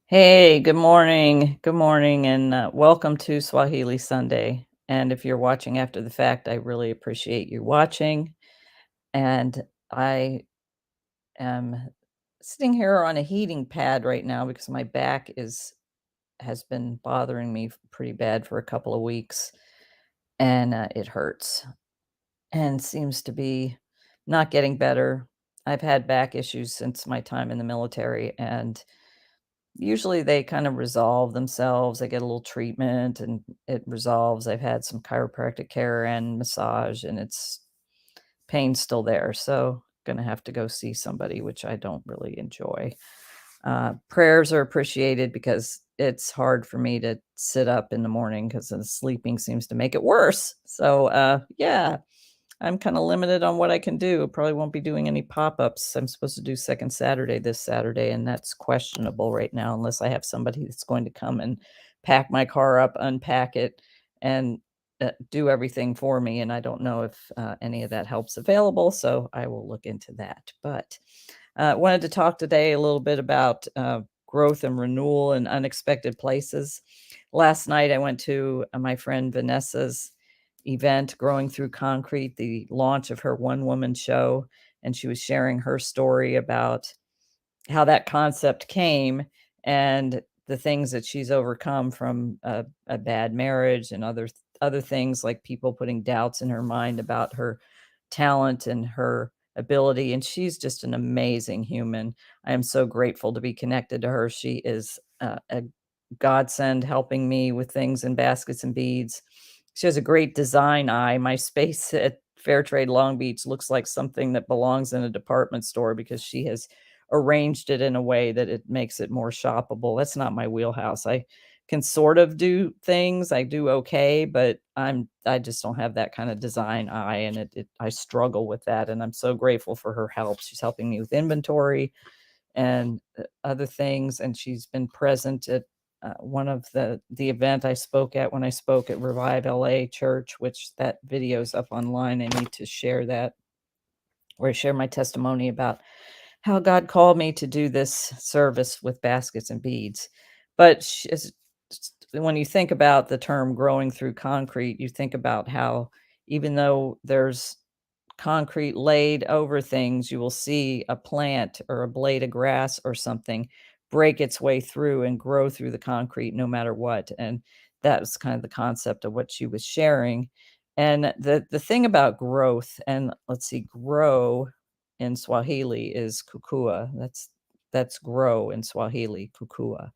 Hey, good morning. Good morning, and welcome to Swahili Sunday. And if you're watching after the fact, I really appreciate you watching. And I am sitting here on a heating pad right now because my back is has been bothering me pretty bad for a couple of weeks, and it hurts and seems to be not getting better. I've had back issues since my time in the military, and usually they kind of resolve themselves. I get a little treatment and it resolves. I've had some chiropractic care and massage, and it's pain's still there. So gonna have to go see somebody, which I don't really enjoy. Prayers are appreciated because it's hard for me to sit up in the morning because the sleeping seems to make it worse. So yeah, I'm kinda limited on what I can do. Probably won't be doing any pop-ups. I'm supposed to do second Saturday this Saturday, and that's questionable right now unless I have somebody that's going to come and pack my car up, unpack it, and, do everything for me, and I don't know if, any of that help's available, so I will look into that. But, wanted to talk today a little bit about, growth and renewal in unexpected places. Last night, I went to, my friend Vanessa's event, Growing Through Concrete, the launch of her one-woman show, and she was sharing her story about how that concept came and the things that she's overcome from a bad marriage and other things, like people putting doubts in her mind about her talent and her ability, and she's just an amazing human. I am so grateful to be connected to her. She is a godsend, helping me with things in baskets and beads. She has a great design eye. My space at Fairtrade Long Beach looks like something that belongs in a department store because she has arranged it in a way that it makes it more shoppable. That's not my wheelhouse. I can sort of do things. I do okay, but I just don't have that kind of design eye, and it I struggle with that, and I'm so grateful for her help. She's helping me with inventory and other things, and she's been present at one of the event I spoke at when I spoke at Revive LA Church, which that video's up online. I need to share that, where I share my testimony about how God called me to do this service with baskets and beads. But when you think about the term growing through concrete, you think about how even though there's concrete laid over things, you will see a plant or a blade of grass or something break its way through and grow through the concrete no matter what. And that was kind of the concept of what she was sharing. And the thing about growth, and let's see, grow in Swahili is kukua. That's grow in Swahili, kukua.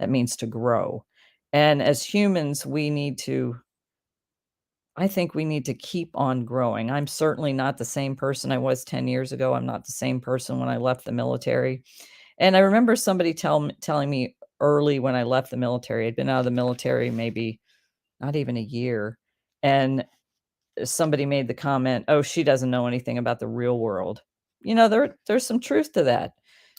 That means to grow. And as humans, I think we need to keep on growing. I'm certainly not the same person I was 10 years ago. I'm not the same person when I left the military. And I remember somebody telling me early when I left the military, I'd been out of the military maybe not even a year. And somebody made the comment, "Oh, she doesn't know anything about the real world." There's some truth to that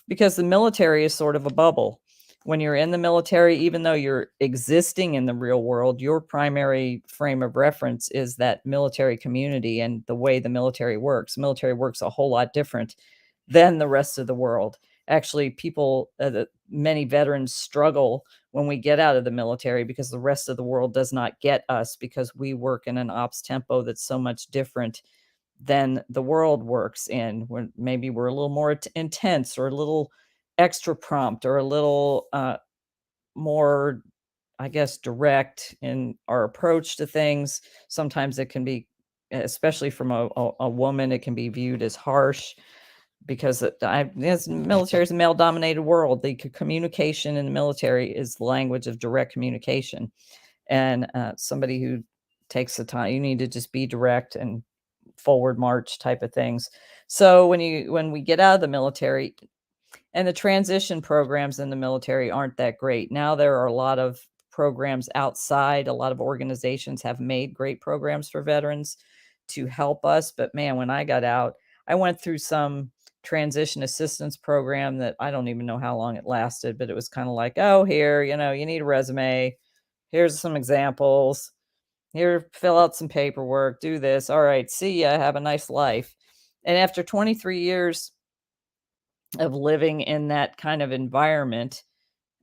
because the military is sort of a bubble. When you're in the military, even though you're existing in the real world, your primary frame of reference is that military community and the way the military works. Military works a whole lot different than the rest of the world. Actually, many veterans struggle when we get out of the military because the rest of the world does not get us because we work in an ops tempo that's so much different than the world works in. Maybe we're a little more intense or a little extra prompt or a little more, I guess, direct in our approach to things. Sometimes it can be, especially from a woman, it can be viewed as harsh because this military is a male dominated world. The communication in the military is the language of direct communication. And somebody who takes the time, you need to just be direct and forward march type of things. So when we get out of the military, and the transition programs in the military aren't that great. Now there are a lot of programs outside. A lot of organizations have made great programs for veterans to help us. But man, when I got out, I went through some transition assistance program that I don't even know how long it lasted, but it was kind of like, oh, here, you need a resume. Here's some examples. Here, fill out some paperwork, do this. All right, see ya. Have a nice life. And after 23 years of living in that kind of environment,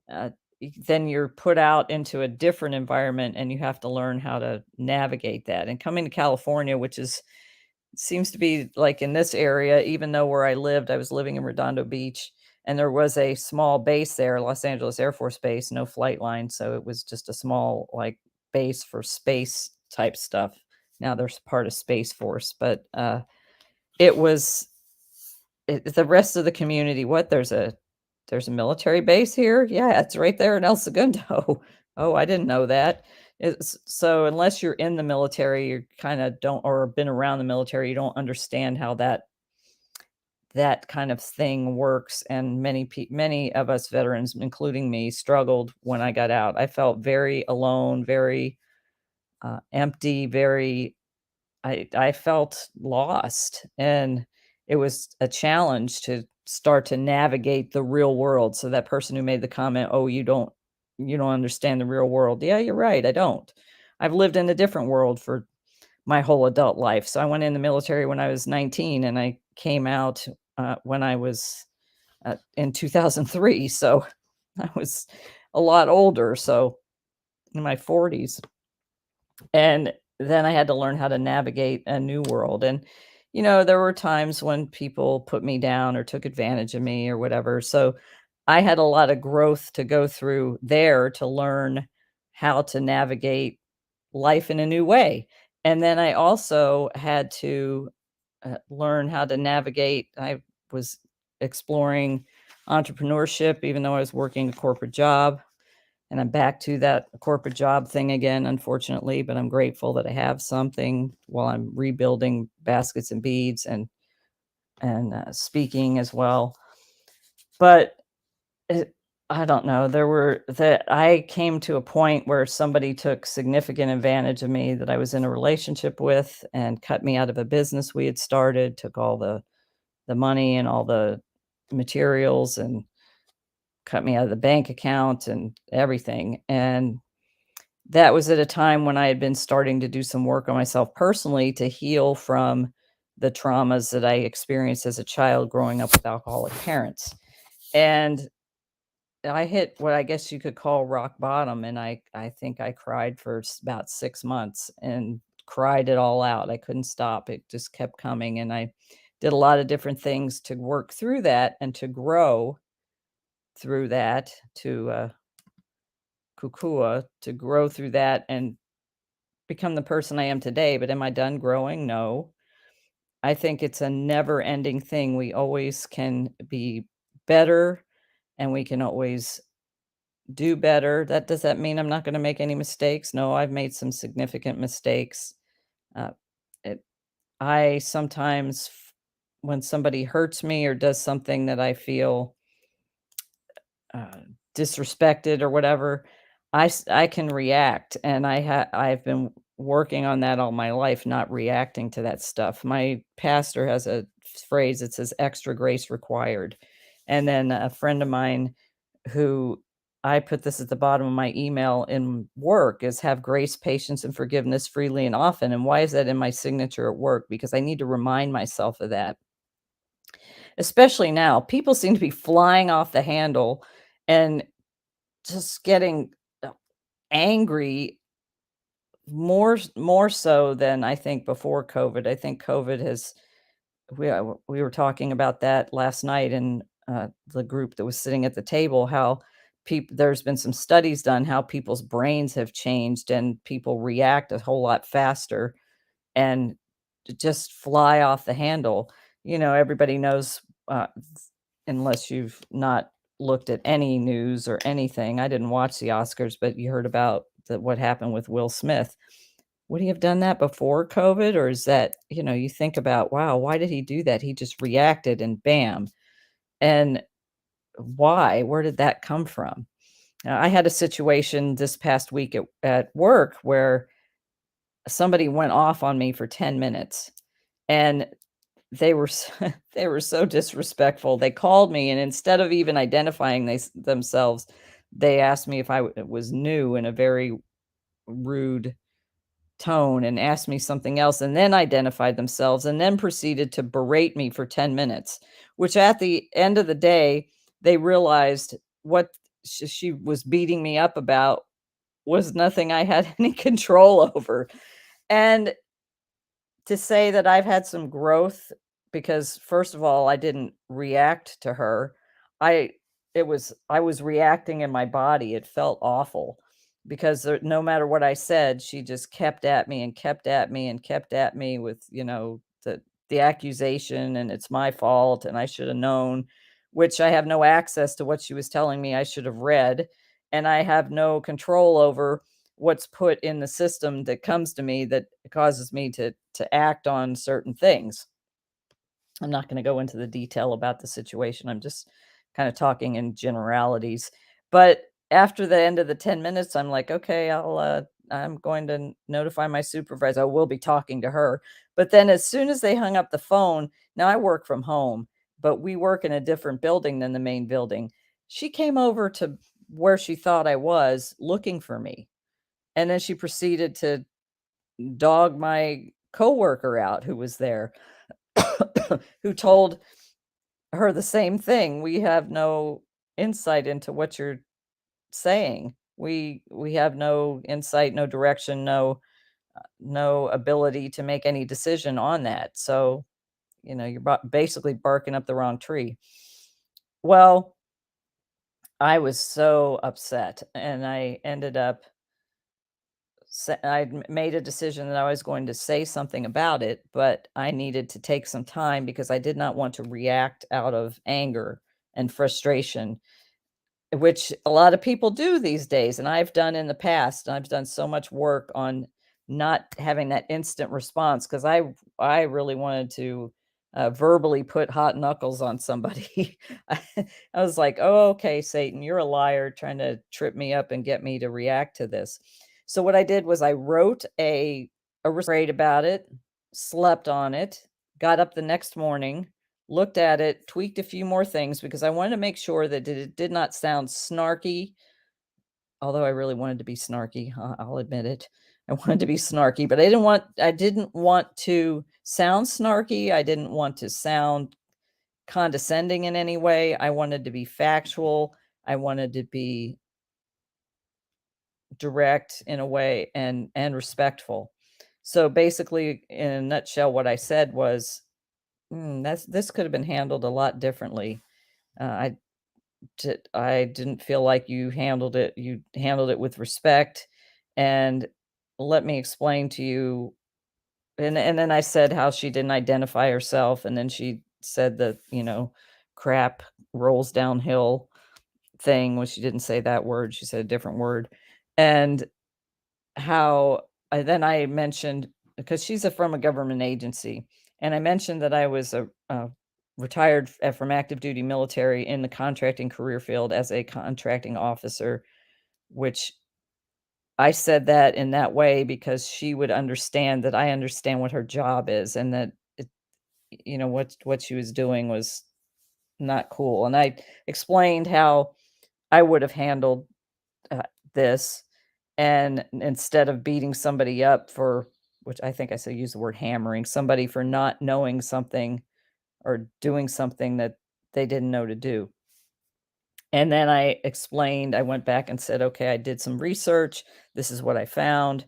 uh, then you're put out into a different environment and you have to learn how to navigate that. And coming to California, which is seems to be like in this area, even though where I lived, I was living in Redondo Beach and there was a small base there, Los Angeles Air Force Base, no flight line. So it was just a small like base for space type stuff. Now there's part of Space Force, but it was the rest of the community. What, there's a military base here? Yeah, it's right there in El Segundo. Oh, I didn't know that. So unless you're in the military, you kinda don't, or been around the military, you don't understand how that kind of thing works, and many of us veterans, including me, struggled when I got out. I felt very alone, very, empty, very I felt lost, and it was a challenge to start to navigate the real world. So that person who made the comment, "Oh, you don't understand the real world." Yeah, you're right, I don't. I've lived in a different world for my whole adult life. So I went in the military when I was 19 and I came out when I was in 2003. So I was a lot older, so in my 40s. And then I had to learn how to navigate a new world. And, there were times when people put me down or took advantage of me or whatever. So I had a lot of growth to go through there to learn how to navigate life in a new way. And then I also had to learn how to navigate. I was exploring entrepreneurship, even though I was working a corporate job. And I'm back to that corporate job thing again, unfortunately, but I'm grateful that I have something while I'm rebuilding baskets and beads and speaking as well. But it, I don't know. There were that I came to a point where somebody took significant advantage of me that I was in a relationship with and cut me out of a business we had started, took all the money and all the materials and cut me out of the bank account and everything. And that was at a time when I had been starting to do some work on myself personally to heal from the traumas that I experienced as a child growing up with alcoholic parents. And I hit what I guess you could call rock bottom, and I think I cried for about 6 months and cried it all out. I couldn't stop. It just kept coming, and I did a lot of different things to work through that and to grow through that, to kukua, to grow through that and become the person I am today. But am I done growing? No. I think it's a never ending thing. We always can be better and we can always do better. Does that mean I'm not going to make any mistakes? No, I've made some significant mistakes. Uh, it, I sometimes, when somebody hurts me or does something that I feel uh, disrespected or whatever, I can react, and I've been working on that all my life, not reacting to that stuff. My pastor has a phrase that says extra grace required. And then a friend of mine who I put this at the bottom of my email in work is have grace, patience, and forgiveness freely and often. And why is that in my signature at work? Because I need to remind myself of that, especially now. People seem to be flying off the handle and just getting angry more so than I think before COVID. I think COVID has we were talking about that last night in, the group that was sitting at the table, how there's been some studies done how people's brains have changed and people react a whole lot faster and just fly off the handle. Everybody knows, unless you've not looked at any news or anything. I didn't watch the Oscars, but you heard about what happened with Will Smith. Would he have done that before COVID? Or is that, you think about, wow, why did he do that? He just reacted and bam. And why? Where did that come from? I had a situation this past week at work where somebody went off on me for 10 minutes and they were so disrespectful. They called me and instead of even identifying themselves, they asked me if was new in a very rude tone and asked me something else and then identified themselves and then proceeded to berate me for 10 minutes, which at the end of the day, they realized what she was beating me up about was nothing I had any control over. And to say that I've had some growth because first of all, I didn't react to her. I I was reacting in my body. It felt awful because no matter what I said, she just kept at me and kept at me and kept at me with, the accusation and it's my fault and I should have known, which I have no access to what she was telling me I should have read, and I have no control over what's put in the system that comes to me that causes me to act on certain things. I'm not gonna go into the detail about the situation, I'm just kinda talking in generalities, but after the end of the 10 minutes, I'm like, "Okay, I'm going to notify my supervisor, I will be talking to her," but then as soon as they hung up the phone, now I work from home, but we work in a different building than the main building. She came over to where she thought I was looking for me, and then she proceeded to dog my coworker out who was there, who told her the same thing. "We have no insight into what you're saying. We have no insight, no direction, no ability to make any decision on that. So, you're basically barking up the wrong tree." Well, I was so upset, and I ended up I'd made a decision that I was going to say something about it, but I needed to take some time because I did not want to react out of anger and frustration, which a lot of people do these days, and I've done in the past. I've done so much work on not having that instant response because I really wanted to verbally put hot knuckles on somebody. I, I was like, "Oh, okay, Satan, you're a liar, trying to trip me up and get me to react to this." So what I did was I wrote a rate about it, slept on it, got up the next morning, looked at it, tweaked a few more things because I wanted to make sure that it did not sound snarky, although I really wanted to be snarky, I'll admit it. I wanted to be snarky, but I didn't want to sound snarky, I didn't want to sound condescending in any way, I wanted to be factual, I wanted to be direct in a way and respectful. So, basically, in a nutshell, what I said was, this could have been handled a lot differently. I didn't feel like you handled it with respect, and let me explain to you," and then I said how she didn't identify herself, and then she said that, "crap rolls downhill" thing, well, she didn't say that word, she said a different word, and how then I mentioned because she's from a government agency, and I mentioned that I was a retired from active duty military in the contracting career field as a contracting officer, which I said that in that way because she would understand that I understand what her job is and that what she was doing was not cool. And I explained how I would have handled uh, this, and instead of beating somebody up for, which I think I said use the word hammering somebody for not knowing something or doing something that they didn't know to do. And then I went back and said, "Okay, I did some research. This is what I found.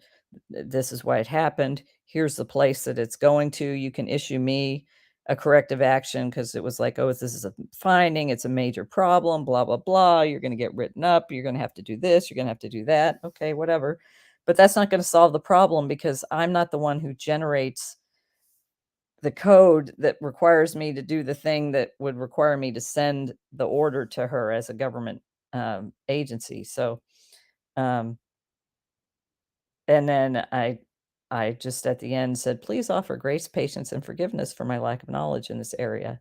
This is why it happened. Here's the place that it's going to. You can issue me a corrective action," because it was like, "Oh, this is a finding. It's a major problem, blah, blah, blah. You're going to get written up. You're going to have to do this. You're going to have to do that." Okay, whatever. But that's not going to solve the problem because I'm not the one who generates the code that requires me to do the thing that would require me to send the order to her as a government, agency, so, um, and then I just at the end said, "Please offer grace, patience, and forgiveness for my lack of knowledge in this area."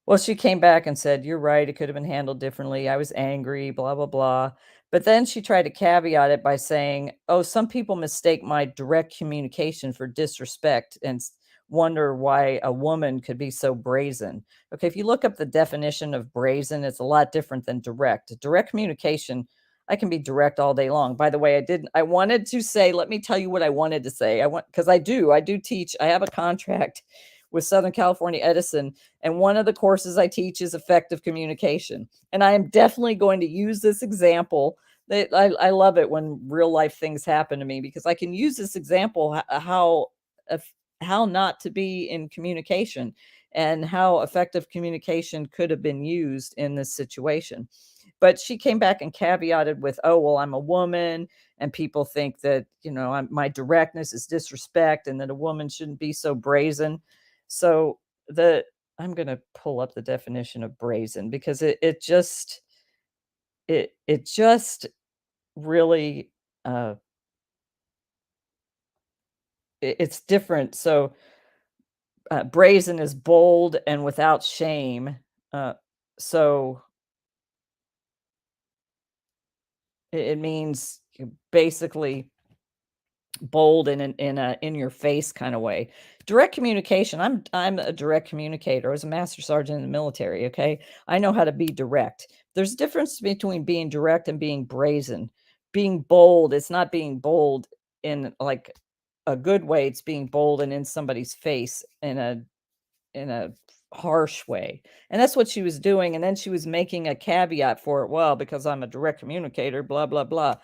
Well, she came back and said, "You're right, it could have been handled differently. I was angry, blah, blah, blah." But then she tried to caveat it by saying, "Oh, some people mistake my direct communication for disrespect and wonder why a woman could be so brazen." Okay, if you look up the definition of brazen, it's a lot different than direct. Direct communication, I can be direct all day long. By the way, I wanted to say, let me tell you what I wanted to say. I want because I do teach, I have a contract with Southern California Edison, and one of the courses I teach is effective communication. And I am definitely going to use this example. That I love it when real life things happen to me because I can use this example how not to be in communication and how effective communication could have been used in this situation. But she came back and caveated with, "Oh, well, I'm a woman, and people think that, my directness is disrespect and that a woman shouldn't be so brazen." So the I'm gonna pull up the definition of brazen because it just really, uh, it's different. So, brazen is bold and without shame. So it means basically bold in a in your face kind of way. Direct communication. I'm a direct communicator. I was a master sergeant in the military. Okay, I know how to be direct. There's a difference between being direct and being brazen. Being bold, it's not being bold in like a good way. It's being bold and in somebody's face in a harsh way. And that's what she was doing. And then she was making a caveat for it. Well, because I'm a direct communicator, blah, blah, blah.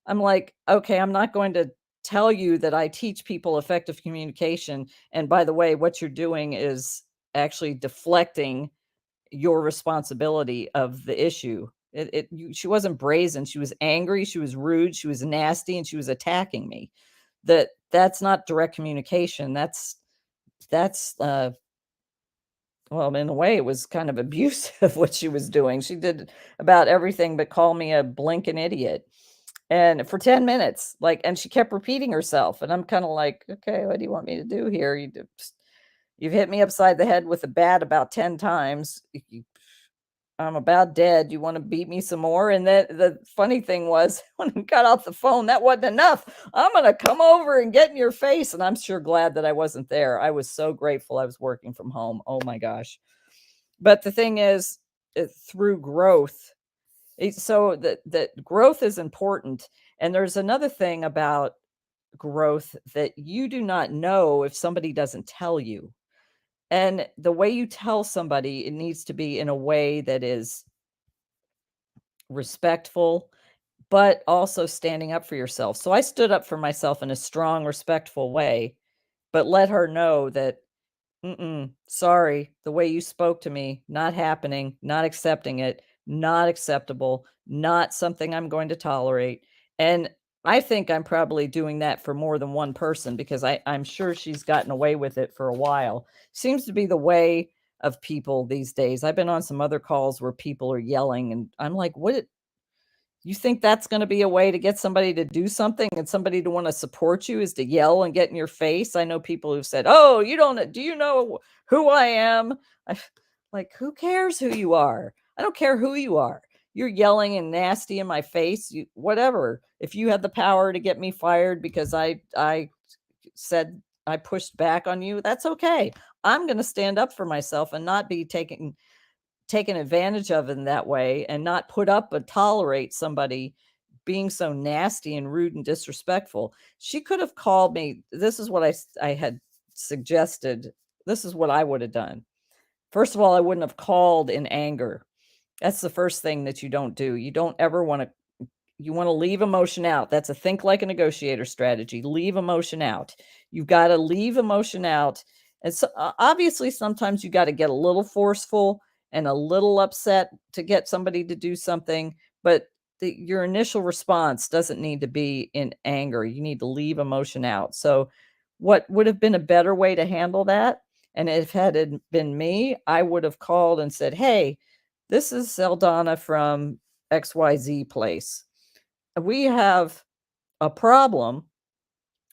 I'm like, okay, I'm not going to tell you that I teach people effective communication. And by the way, what you're doing is actually deflecting your responsibility of the issue. She wasn't brazen. She was angry. She was rude. She was nasty, and she was attacking me. That's not direct communication. That's well, in a way, it was kind of abusive what she was doing. She did about everything but call me a blinking idiot. And for 10 minutes, like, and she kept repeating herself. And I'm kind of like, okay, what do you want me to do here? You've hit me upside the head with a bat about 10 times. I'm about dead. You want to beat me some more? And then the funny thing was, when I got off the phone, that wasn't enough. I'm going to come over and get in your face. And I'm sure glad that I wasn't there. I was so grateful I was working from home. Oh my gosh. But the thing is, through growth, so that growth is important. And there's another thing about growth that you do not know if somebody doesn't tell you. And the way you tell somebody, it needs to be in a way that is respectful, but also standing up for yourself. So I stood up for myself in a strong, respectful way, but let her know that, "Mm-mm, sorry, the way you spoke to me, not happening, not accepting it, not acceptable, not something I'm going to tolerate." And I think I'm probably doing that for more than one person because I'm sure she's gotten away with it for a while. Seems to be the way of people these days. I've been on some other calls where people are yelling, and I'm like, what? You think that's gonna be a way to get somebody to do something and somebody to wanna support you is to yell and get in your face? I know people who've said, "Oh, you don't do you know who I am?" I like, "Who cares who you are? I don't care who you are. You're yelling and nasty in my face, you whatever. If you had the power to get me fired because I said I pushed back on you, that's okay. I'm gonna stand up for myself and not be taken advantage of in that way and not put up but tolerate somebody being so nasty and rude and disrespectful." She could have called me. This is what I had suggested. This is what I would have done. First of all, I wouldn't have called in anger. That's the first thing that you don't do. You don't ever want to you wanna leave emotion out. That's a think like a negotiator strategy. Leave emotion out. You've gotta leave emotion out. And so obviously, sometimes you gotta get a little forceful and a little upset to get somebody to do something, but your initial response doesn't need to be in anger. You need to leave emotion out. So, what would have been a better way to handle that? And if had it been me, I would have called and said, "Hey, this is Seldana from XYZ place. We have a problem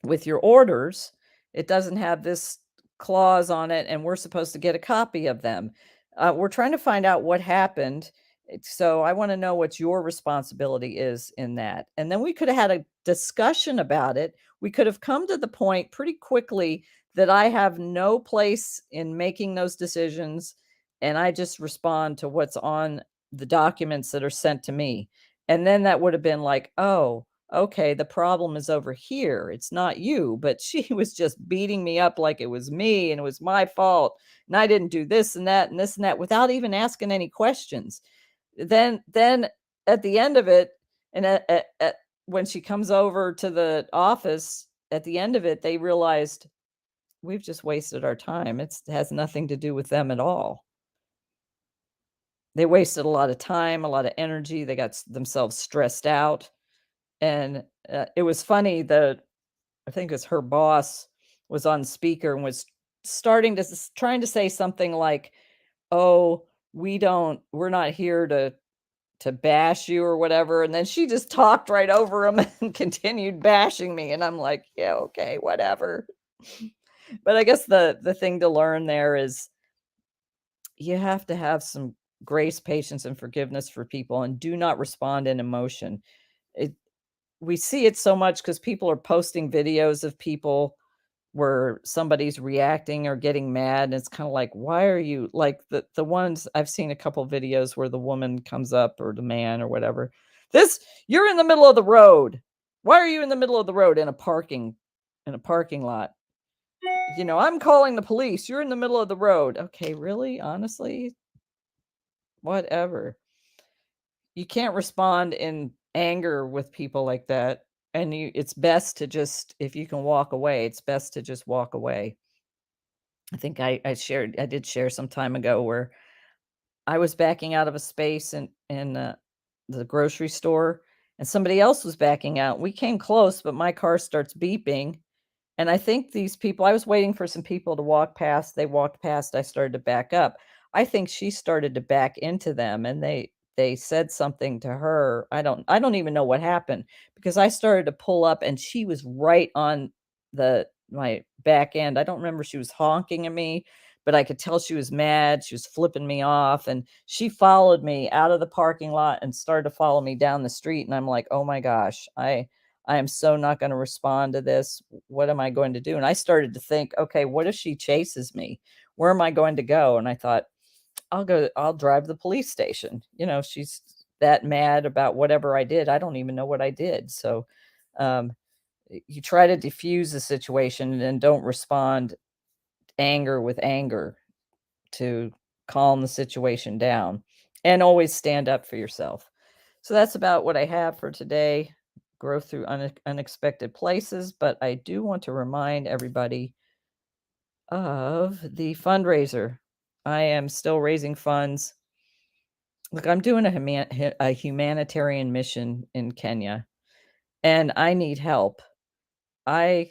with your orders. It doesn't have this clause on it, and we're supposed to get a copy of them. We're trying to find out what happened. So I want to know what your responsibility is in that." And then we could have had a discussion about it. We could have come to the point pretty quickly that I have no place in making those decisions. And I just respond to what's on the documents that are sent to me. And then that would have been like, oh, okay, the problem is over here. It's not you. But she was just beating me up like it was me and it was my fault. And I didn't do this and that and this and that without even asking any questions. Then at the end of it, and when she comes over to the office, at the end of it, they realized we've just wasted our time. It has nothing to do with them at all. They wasted a lot of time, a lot of energy. They got themselves stressed out. And it was funny that I think it's her boss was on speaker and was trying to say something like, "Oh, we're not here to bash you or whatever," and then she just talked right over him and continued bashing me, and I'm like, "Yeah, okay, whatever." But I guess the thing to learn there is you have to have some grace, patience, and forgiveness for people, and do not respond in emotion. It We see it so much because people are posting videos of people where somebody's reacting or getting mad, and it's kinda like, "Why are you" like, the ones I've seen a couple videos where the woman comes up or the man or whatever, "This You're in the middle of the road. Why are you in the middle of the road in a parking lot? I'm calling the police. You're in the middle of the road." Okay, really? Honestly? Whatever. You can't respond in anger with people like that, and it's best to just if you can walk away, it's best to just walk away. I think I did share some time ago where I was backing out of a space in the grocery store, and somebody else was backing out. We came close, but my car starts beeping, and I think these people I was waiting for some people to walk past, they walked past, I started to back up. I think she started to back into them, and they said something to her. I don't even know what happened, because I started to pull up, and she was right on my back end. I don't remember if she was honking at me, but I could tell she was mad, she was flipping me off, and she followed me out of the parking lot and started to follow me down the street, and I'm like, "Oh my gosh, I am so not gonna respond to this. What am I going to do?" And I started to think, "Okay, what if she chases me? Where am I going to go?" And I thought, I'll drive to the police station." She's that mad about whatever I did. I don't even know what I did. So, um, you try to diffuse the situation and don't respond anger with anger to calm the situation down, and always stand up for yourself. So that's about what I have for today. Grow through unexpected places, but I do want to remind everybody of the fundraiser. I am still raising funds. Look, I'm doing a humanitarian mission in Kenya, and I need help. I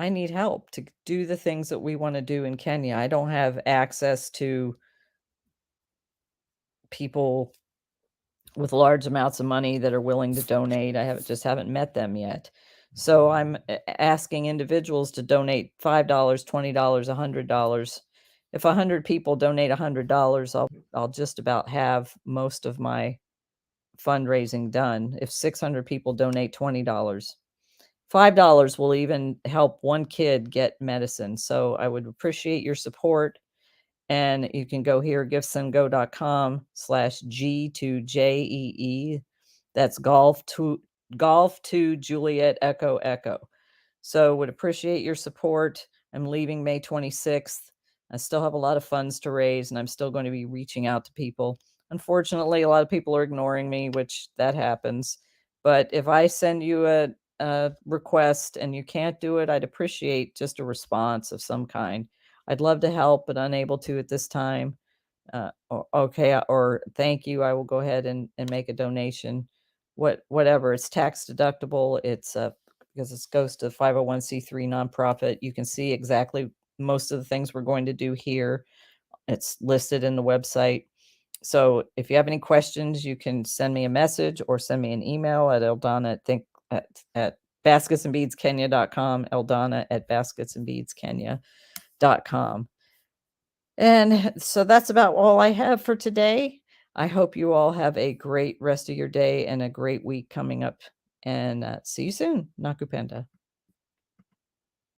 I need help to do the things that we want to do in Kenya. I don't have access to people with large amounts of money that are willing to donate. I haven't met them yet. So I'm asking individuals to donate $5, $20, $100. If 100 people donate $100, I'll just about have most of my fundraising done. If 600 people donate $20, $5 will even help one kid get medicine. So I would appreciate your support. And you can go here, giftsandgo.com/G2JEE. That's golf to Juliet Echo Echo. So would appreciate your support. I'm leaving May 26th. I still have a lot of funds to raise, and I'm still going to be reaching out to people. Unfortunately, a lot of people are ignoring me, which that happens. But if I send you a request and you can't do it, I'd appreciate just a response of some kind. I'd love to help, but unable to at this time. Okay, or thank you. I will go ahead and make a donation. Whatever. It's tax deductible. It's because it goes to 501(c)(3) nonprofit. You can see exactly most of the things we're going to do here. It's listed in the website. So if you have any questions, you can send me a message or send me an email at Eldana, at basketsandbeadskenya.com, Eldana at basketsandbeadskenya.com. And so that's about all I have for today. I hope you all have a great rest of your day and a great week coming up. And see you soon. Nakupenda.